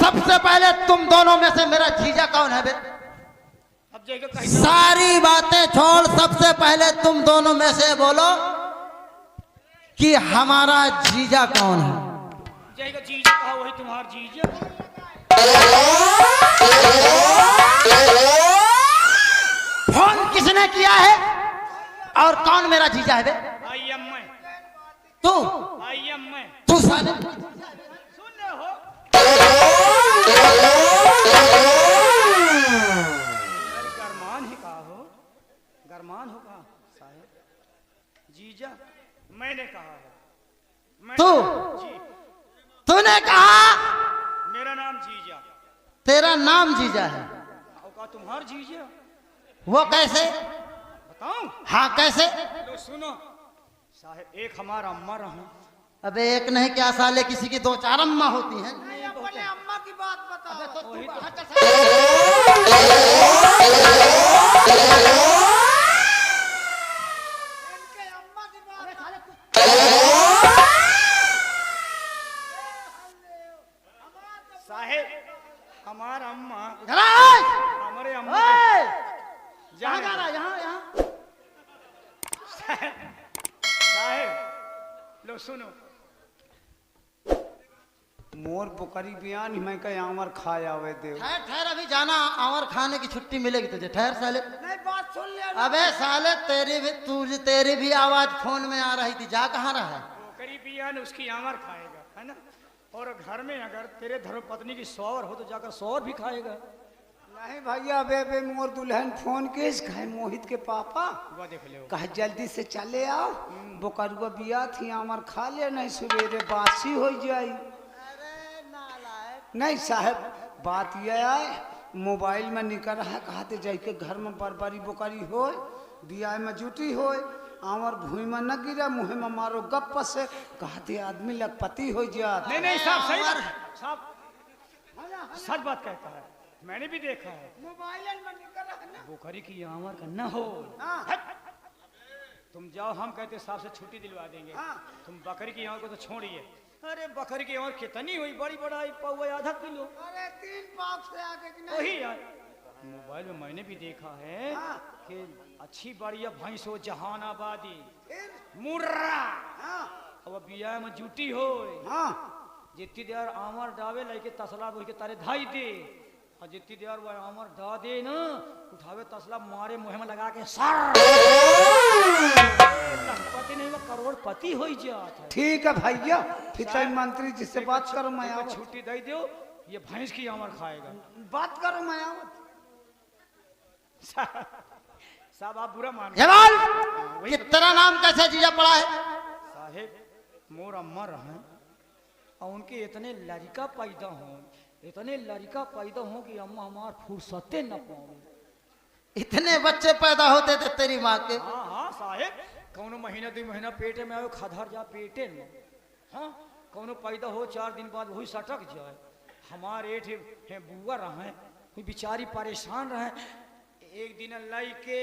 सबसे पहले तुम दोनों में से मेरा जीजा कौन है बे? अब जाएगा सारी बातें छोड़, सबसे पहले तुम दोनों में से बोलो कि हमारा जीजा कौन है? जाएगा जीजा कहा वही तुम्हारा जीजा। फोन किसने किया है और कौन मेरा जीजा है बे? आई एम मैं। तू आई एम मैं। तू साले सुन रहे हो? गरमान ही कहा हो, गरमान हो कहा साहेब। जीजा मैंने कहा है। तू जी तूने कहा मेरा नाम जीजा। तेरा नाम जीजा है? और कहा तुम्हारा जीजा। वो कैसे? बताऊं? हाँ कैसे? लो सुनो साहेब, एक हमारा अम्मा रहा। अबे एक नहीं क्या साले, किसी की दो चार अम्मा होती हैं। नहीं, अपने अम्मा की बात बता। अबे तो वही तू तो। बाहर चल साले। इनके अम्मा की बात। साहेब हमारा अम्मा, इधर आ। हमारे अम्मा ओए! जाने कहाँ जा रहा है? यहाँ साहेब लो सुनो। मोर पोकरी बयान मैं कहीं आमर खाए आवे दे। ठहर ठहर, अभी जाना और खाने की छुट्टी मिलेगी तुझे। ठहर साले। नहीं, बात सुन ले। अबे साले तेरी भी आवाज फोन में आ रही थी। जा कहाँ रहा है? पोकरी बयान उसकी आमर खाएगा है ना। और घर में अगर तेरे धर्म पत्नी की सौर हो तो जाकर सौर भी खाएगा। नहीं भैया, बे मोर दुल्हन फोन केस कहे मोहित के पापा वह देख लो। कहे जल्दी से चले आओ, बोकरुआ बिया थी हमार खा ले, नहीं सवेरे बासी हो जाई। नहीं साहब, बात यह है मोबाइल में निकल रहा है, कहते जाके घर में बरबरी बोकरी हो, बिया में जुटी हो, आमर भूमि में न गिरा, मुँह में मारो गप से, कहते आदमी लखपति हो जात। नहीं नहीं साहब, सही बात साहब, सच बात कहता है, मैंने भी देखा है। मोबाइल में निकल रहा है ना। बोकरी की आमर का न हो। हाँ। हट। तुम जाओ, हम कहते साहब से छुट्टी दिलवा देंगे। हाँ। तुम बकरी की आमर को तो छोड़िए। अरे बकरी की आमर कितनी हुई, बड़ी बड़ा पौवा आधा किलो। अरे 3 पाव से आगे की नहीं। वही यार, मोबाइल में मैंने भी देखा है हाँ। कि अच्छी बढ़िया भैंस हो, जहानाबादी फिर मुर्रा, हाँ अब बिया में जुटी हो, हाँ जितनी देर आमर डावे लेके तसला बोल के तारे धाई दे, और जितनी देर वो आमर डा दे ना, उठावे तसला मारे मुँह में लगा के सर, लखपति नहीं वो करोड़पति हो जाता है। ठीक है भैया, फिर मंत्री जी से बात करो, मैं आवत। छुट्टी दे दो, ये भैंस की आमर खाएगा। बात करो, मैं आवत। साहब आप बुरा मान जवाल, कि तेरा नाम कैसे जीजा पड़ा है? साहेब मोर अम्मा रहे और उनके इतने लड़का पैदा हो, इतने लड़का पैदा हो कि अम्मा हमार फुर्सते न पाओ। इतने बच्चे पैदा होते थे तेरी माँ के? हाँ हाँ साहेब, कौनो महीना 2 महीना पेटे में आयो, खदर जा पेटे में। हाँ, कौनो पैदा हो 4 दिन बाद वही सटक जाए। हमारे एठे बुआ रहे, बेचारी परेशान रहे। एक दिन लाई के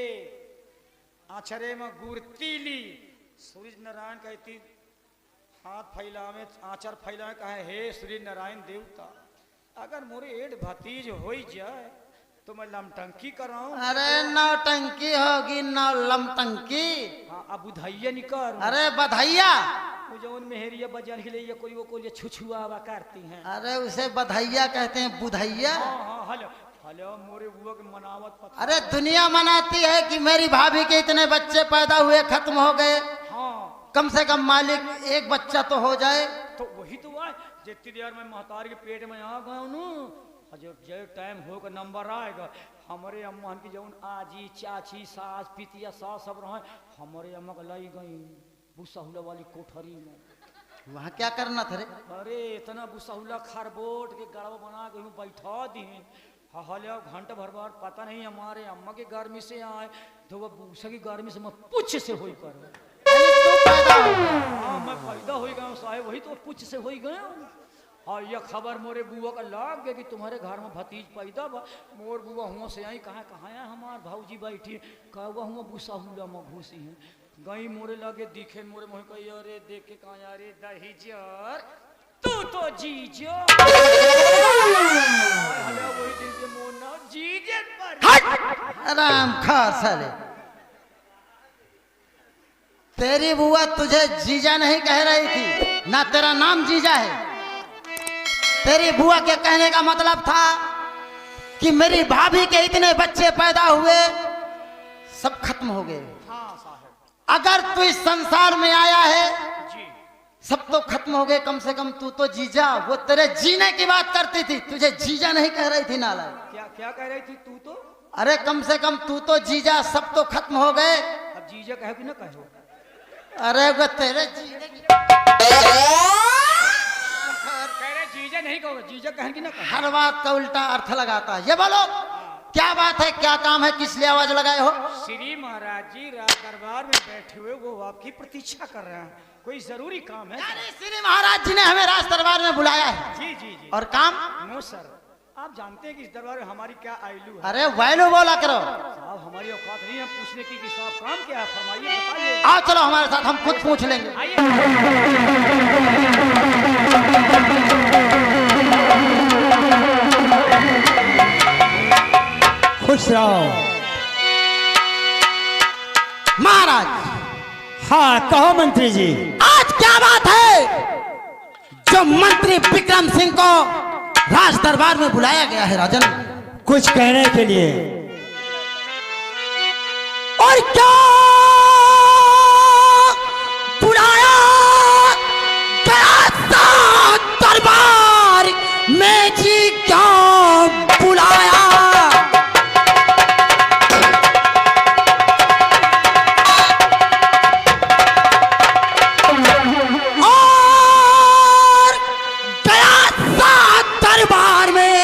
आचरे में गुरती ली, सूर्य नारायण कहती हाथ फैलावे, आचर फैलावे, कहे हे सूर्य नारायण देवता, अगर मोरे एड भतीज हो जाए तो मैं लमटंकी कराऊं। अरे नौटंकी होगी, नौ लमटंकी। हाँ, अब बुधैया निकर। अरे बधाइया। मुझे उन मेहरिया बजान के लिए कोई वो को छुछुआवा करती हैं। अरे उसे बधाइया कहते हैं, बुधैया। हाँ हाँ, हेलो हेलो, मोरे बुआ के मनावत पता। अरे दुनिया मनाती है कि मेरी भाभी के इतने बच्चे पैदा हुए, खत्म हो गए। हाँ, कम से कम मालिक एक बच्चा तो हो जाए। तो वही तो है, जितनी देर में महतारी के पेट में आ गया न, जो टाइम होगा नंबर आएगा, हमारे अम्मा की जौन आजी चाची सास पितिया सास सब रहे, हमारे अम्मा को लाई गई बुसहुला वाली कोठरी में। वहाँ क्या करना था रे? अरे इतना बुसहुला खरबोट के गड़वा बना के बैठा दी, हले घंटा भर बार पता नहीं हमारे अम्मा के गर्मी से आए तो वह बूसा की गर्मी से मैं पुछ से हो पर। हाँ, मैं पैदा हो गया साहेब, वही तो पुछ से हो गया। और यह खबर मोरे बुआ का लाग गया कि तुम्हारे घर में भतीज पैदा बा। मोर बुआ हुआ से आई, कहाँ कहाँ है हमार भाऊजी बैठी, कहा हुआ बुसा हुआ में घुसी है। गई मोरे लगे दिखे, मोरे मुँह कही अरे देख के कहा अरे दही जर तू तो जी जो राम खा साले। तेरी बुआ तुझे जीजा नहीं कह रही थी ना, तेरा नाम जीजा है। तेरी बुआ के कहने का मतलब था कि मेरी भाभी के इतने बच्चे पैदा हुए, सब खत्म हो गए। हाँ साहब अगर तू इस संसार में आया है, जी। सब तो खत्म हो गए, कम से कम तू तो जीजा। वो तेरे जीने की बात करती थी, तुझे जीजा नहीं कह रही थी नाला। क्या क्या कह रही थी तू तो? अरे कम से कम तू तो जीजा, सब तो खत्म हो गए। अब जीजा कहो कि ना कहो? अरे वो तेरे जीने की कह रहे जीजा नहीं कहोगे, जीजा कहें कि ना कहो? हर बात का उल्टा अर्थ लगाता है। ये बोलो क्या बात है, क्या काम है, किस लिए आवाज लगाए हो? श्री महाराज जी राज दरबार में बैठे हुए वो आपकी प्रतीक्षा कर रहे हैं, कोई जरूरी काम है? अरे श्री महाराज जी ने हमें राज दरबार में बुलाया है। जी जी जी। और काम? नो सर, आप जानते हैं कि इस दरबार में हमारी क्या आयलू है? अरे वैल्यू बोला करो। साहब हमारी औकात नहीं है पूछने की कि साहब काम क्या है, फरमाइए बताइए। आओ चलो हमारे साथ, हम खुद पूछ लेंगे। खुश रहो। महाराज हाँ कहो मंत्री जी। आज क्या बात है जो मंत्री विक्रम सिंह को राज दरबार में बुलाया गया है राजन? कुछ कहने के लिए। और क्या बुलाया गया था दरबार में जी, क्या बुलाया? और गया था दरबार में,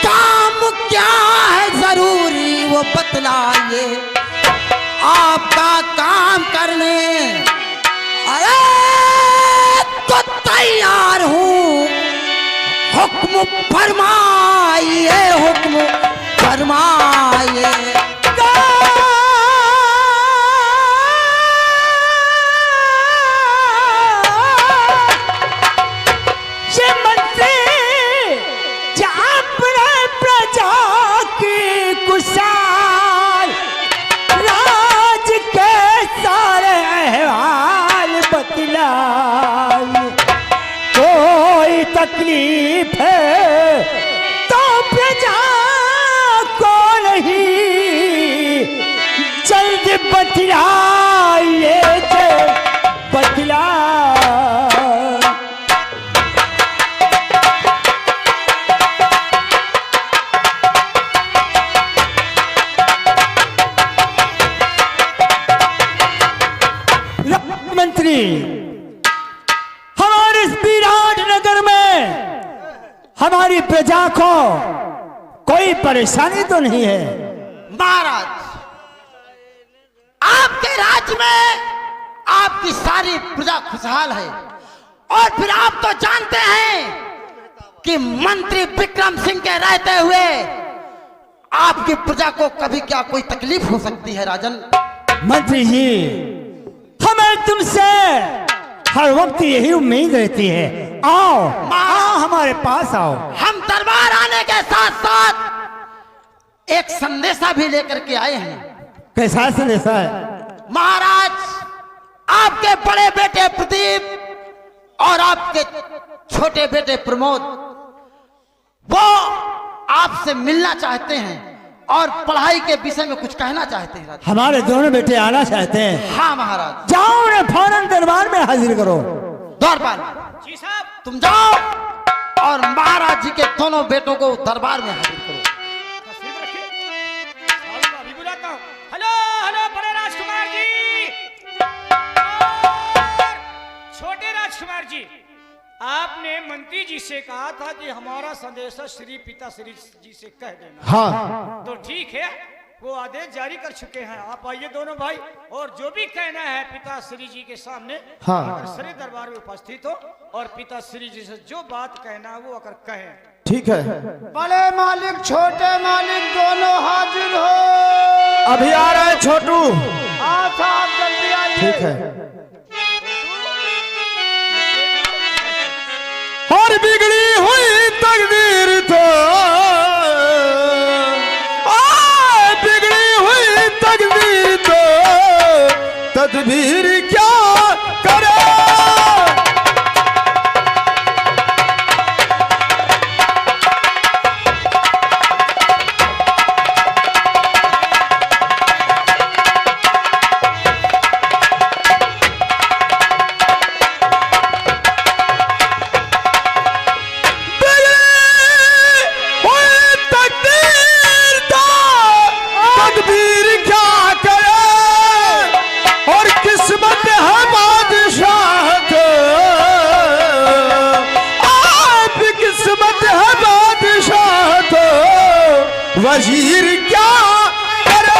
काम क्या है जरूरी वो बतलाइए, आपका काम करने अरे तो तैयार हूँ, हुक्म फरमाइए, हुक्म फरमाइए। ये मंत्री जहाँ पर प्रजा की कुशाल, राज के सारे अहवाल बतलाए, कोई तकलीफ है तो प्रजा को नहीं, जल्द बतलाइए, बतला। मंत्री हमारे इस विराट नगर में हमारी प्रजा को कोई परेशानी तो नहीं है? महाराज आपके राज्य में आपकी सारी प्रजा खुशहाल है, और फिर आप तो जानते हैं कि मंत्री विक्रम सिंह के रहते हुए आपकी प्रजा को कभी क्या कोई तकलीफ हो सकती है राजन? मंत्री जी हमें तुमसे हर वक्त यही उम्मीद रहती है, आओ आओ हमारे पास आओ। हम दरबार आने के साथ साथ एक संदेशा भी लेकर के आए हैं। कैसा संदेशा है? महाराज आपके बड़े बेटे प्रदीप और आपके छोटे बेटे प्रमोद वो आपसे मिलना चाहते हैं और पढ़ाई के विषय में कुछ कहना चाहते हैं। हमारे दोनों बेटे आना चाहते हैं? हाँ महाराज। जाओ उन्हें फौरन दरबार में हाजिर करो। दरबार जी साहब। तुम जाओ और महाराज जी के दोनों बेटों को दरबार में हाजिर करो। तस्वीर रखिए, साहब को अभी बुलाता हूँ। हेलो हेलो बड़े राजकुमार जी और छोटे राजकुमार जी, आपने मंत्री जी से कहा था कि हमारा संदेशा श्री पिता श्री जी से कह देना। हाँ तो ठीक है, वो आदेश जारी कर चुके हैं। आप आइए दोनों भाई, और जो भी कहना है पिता श्री जी के सामने हाँ। अगर श्री दरबार में उपस्थित हो और पिता श्री जी से जो बात कहना है वो अगर कहें। ठीक है, बड़े मालिक छोटे मालिक दोनों हाजिर हो। अभी आ रहा है छोटू। हाँ साहब जल्दी आइए। ठीक है। और बिगड़ी हुई तकदीर तो तदबीर क्या करे। वजीर क्या करे।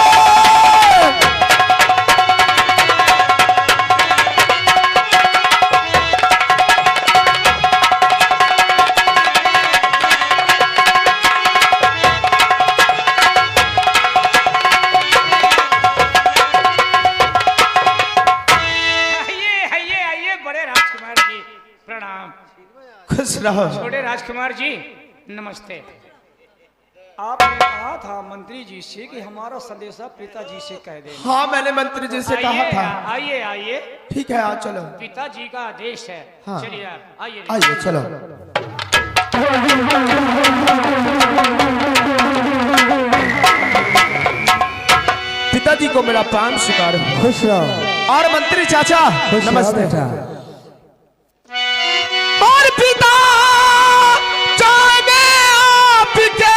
आइए बड़े राजकुमार जी, प्रणाम। खुश रहो। छोटे राजकुमार जी नमस्ते। आपने कहा था मंत्री जी से कि हमारा संदेशा पिताजी से कह दें। हाँ, मैंने मंत्री जी से कहा था। आइए आइए। ठीक है, आ चलो। पिताजी का आदेश है। हाँ। चलिए आप आइए। आइए चलो। पिताजी को मेरा प्राण स्वीकार हो। खुश रहो। और मंत्री चाचा खुश रहो नमस्ते। बेटा। और पिता जाने आपके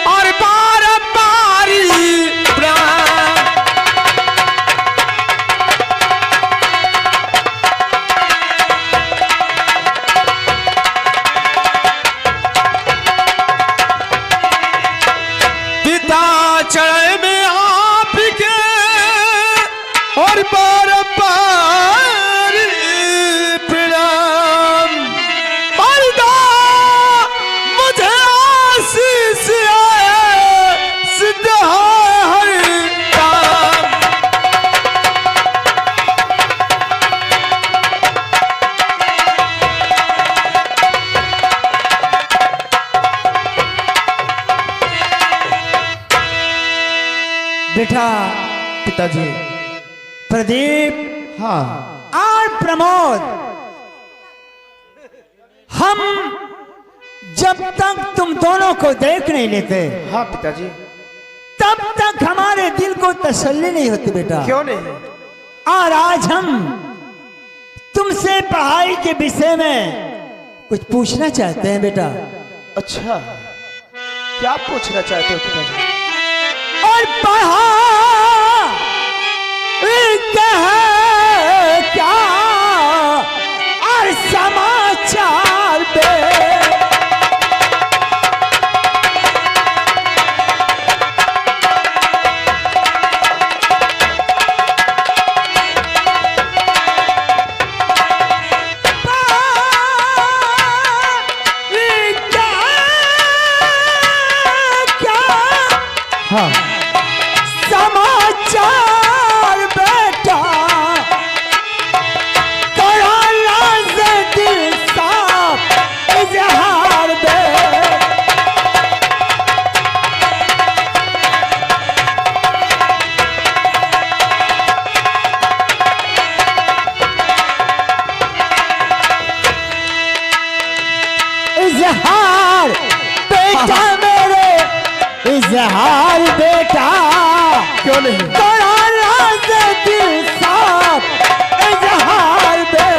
और बारंबारी प्राण। पिता चढ़े में आपके और बारंबारी प्रणाम। मर्दा मुझे आशीष सिद्ध हर काम। बेटा पिताजी। प्रदीप हाँ। और प्रमोद, हम जब तक तुम दोनों को देख नहीं लेते हाँ पिताजी। तब तक हमारे दिल को तसल्ली नहीं होती बेटा। क्यों नहीं? और आज हम तुमसे पढ़ाई के विषय में कुछ पूछना चाहते हैं बेटा। अच्छा, क्या पूछना चाहते हो पिताजी? और पढ़ा क्या और समाचार पे हाँ। समाचार बेटा कराला से दिल साफ इजहार दे। इजहार बेटा मेरे, इजहार बेटा क्यों नहीं? कराला से दिल साफ इजहार दे।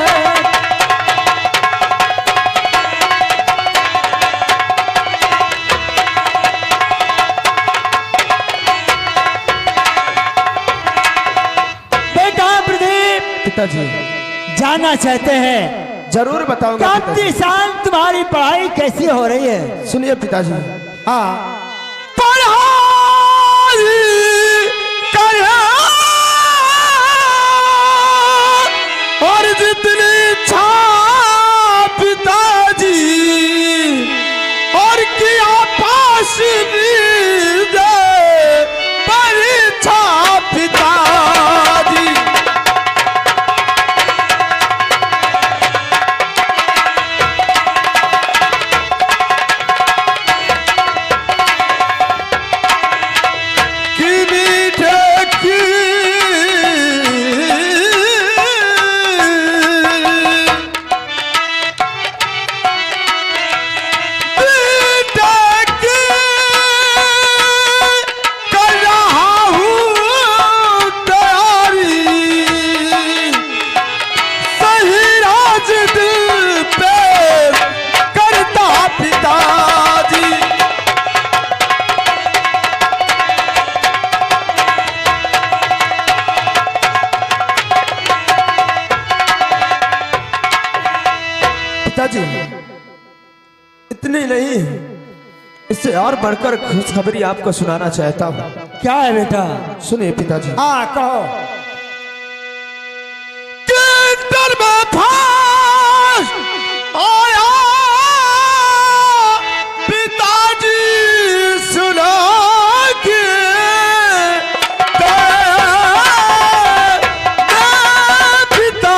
बेटा प्रदीप पिताजी जानना चाहते हैं जरूर बताऊंगा काफी पिताजी। साल तुम्हारी पढ़ाई कैसी हो रही है? सुनिए पिताजी। हाँ पढ़ाई कर और जितनी इच्छा पिताजी और किया पास परीक्षा पिताजी। इतनी नहीं, इससे और बढ़कर खुशखबरी आपको सुनाना चाहता हूँ। क्या है बेटा? सुनिए पिताजी। हाँ कहो। किंडर में फांस आया पिताजी सुना के पिता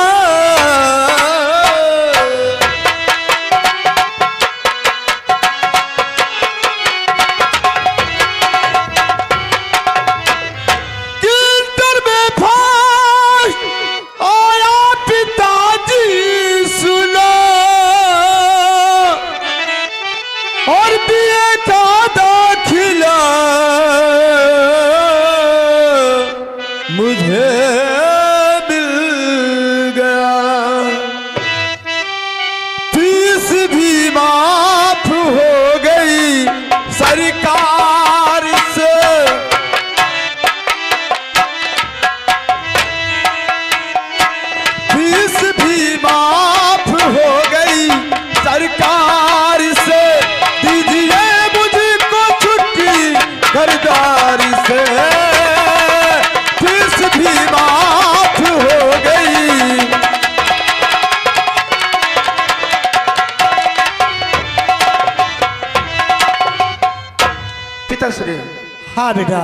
किंडर में फांस आया पिताजी सुना और बीए का दाखिला मुझे मिल गया, फीस भी माफ हो गई सरकार से, फीस भी माफ हो गई सरकार से, दीजिए मुझको छुट्टी घरदारी से, फीस भी माफ हो गई। पिताश्री, हाँ बेटा।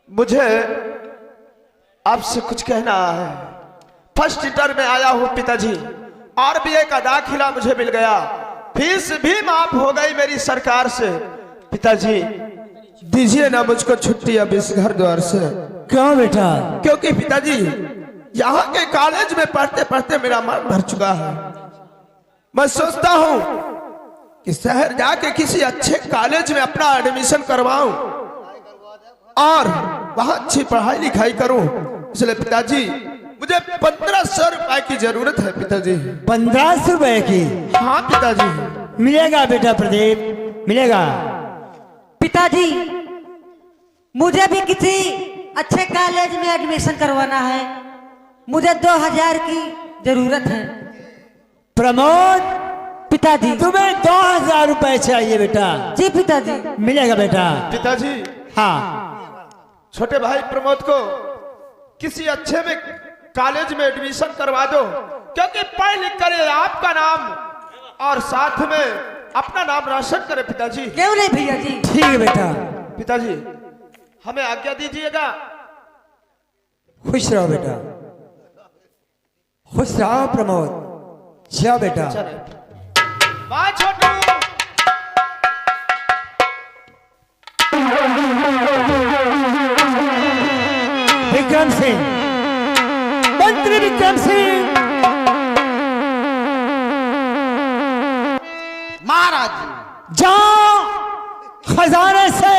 मुझे आपसे कुछ कहना है। फर्स्ट ईयर में आया हूँ पिताजी, आरबीआई का दाखिला मुझे मिल गया, फीस भी माफ हो गई मेरी सरकार से। पिताजी दीजिए ना मुझको छुट्टी अब इस घर द्वार से। क्यों बेटा? क्योंकि पिताजी यहाँ के कॉलेज में पढ़ते पढ़ते मेरा मन भर चुका है। मैं सोचता हूँ कि शहर जाके किसी अच्छे कॉलेज में अपना एडमिशन करवाऊं और वहां अच्छी पढ़ाई लिखाई करूं। इसलिए पिताजी मुझे 1500 रुपए की जरूरत है पिताजी। 1500 रुपए की? हाँ पिताजी। मिलेगा बेटा प्रदीप, मिलेगा। पिताजी मुझे भी किसी अच्छे कॉलेज में एडमिशन करवाना है, मुझे 2000 की जरूरत है। प्रमोद, पिताजी तुम्हें 2000 रुपए चाहिए बेटा? जी पिताजी। मिलेगा बेटा। पिताजी हाँ, छोटे भाई प्रमोद को किसी अच्छे में कॉलेज में एडमिशन करवा दो, क्योंकि पढ़ लिख कर आपका नाम और साथ में अपना नाम रोशन करे पिताजी। क्यों नहीं भैया जी? ठीक है बेटा। पिताजी हमें आज्ञा दीजिएगा। खुश रहो बेटा, खुश रहो प्रमोद। जाओ बेटा। माँ छोटू। विक्रम सिंह, मंत्री विक्रम सिंह। महाराज जी, जाओ खजाने से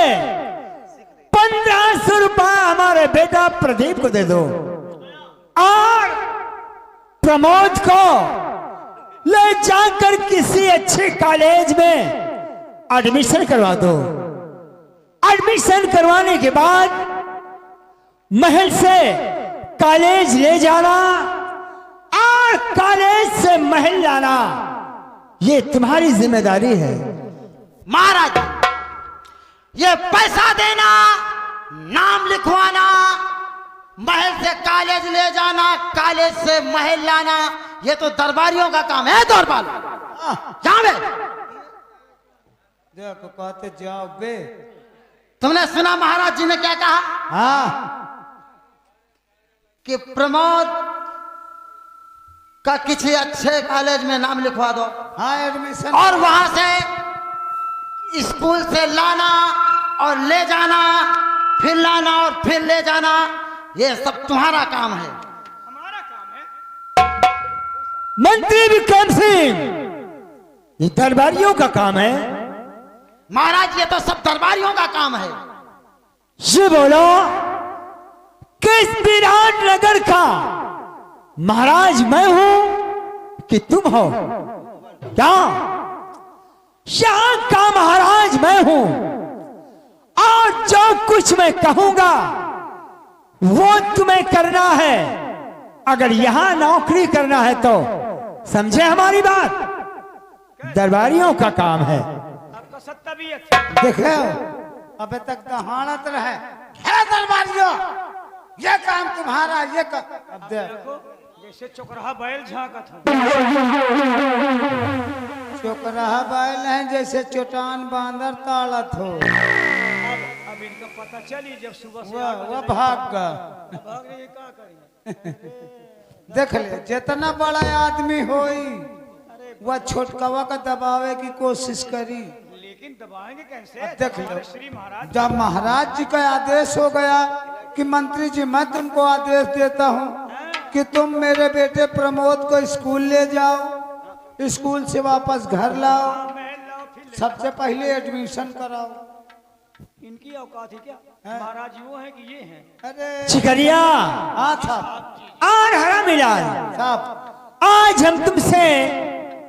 1500 रुपए हमारे बेटा प्रदीप को दे दो और प्रमोद को ले जाकर किसी अच्छे कॉलेज में एडमिशन करवा दो। एडमिशन करवाने के बाद महल से कॉलेज ले जाना और कॉलेज से महल लाना, ये तुम्हारी जिम्मेदारी है। महाराज ये पैसा देना, नाम लिखवाना, महल से कॉलेज ले जाना, कॉलेज से महल लाना, ये तो दरबारियों का काम है। दरबार जाओ बे। देखो कहते जाओ बे। तुमने सुना महाराज जी ने क्या कहा? हाँ, कि प्रमोद का किसी अच्छे कॉलेज में नाम लिखवा दो। हाँ एडमिशन। और वहां से स्कूल से लाना और ले जाना, फिर लाना और फिर ले जाना, ये सब तुम्हारा काम है। मंत्री विक्रम सिंह, ये दरबारियों का काम है। महाराज ये तो सब दरबारियों का काम है। ये बोलो किस विराट नगर का महाराज मैं हूं कि तुम हो? क्या यहाँ का महाराज मैं हूं और जो कुछ मैं कहूंगा वो तुम्हें करना है। अगर यहां नौकरी करना है तो समझे हमारी बात। दरबारियों का काम है। आपका सत्ता भी है। देखे अबे तक दहाड़त रहे है दरबारियों, ये काम तुम्हारा, ये अब दे देखो जैसे चोकरहा बैल झांकत हो। चोकराहा बैल है जैसे चोटान बांदर ताड़त हो। अब इनका पता चली जब सुबह से वह भाग का भाग रही है, क्या करेंगे। देख ले, जितना बड़ा आदमी होई वह छोटकवा का दबावे की कोशिश करी, लेकिन दबाएंगे कैसे। देख लो। हमारे श्री महाराज जब महाराज जी का आदेश हो गया कि मंत्री जी मैं तुमको आदेश देता हूँ कि तुम मेरे बेटे प्रमोद को स्कूल ले जाओ, स्कूल से वापस घर लाओ, महल लाओ फिर सबसे पहले एडमिशन कराओ। इनकी औकात है क्या। महाराज वो है कि ये हैं। अरे चिकरिया हाँ साहब, और हरा मिलाल, साहब आज हम तुमसे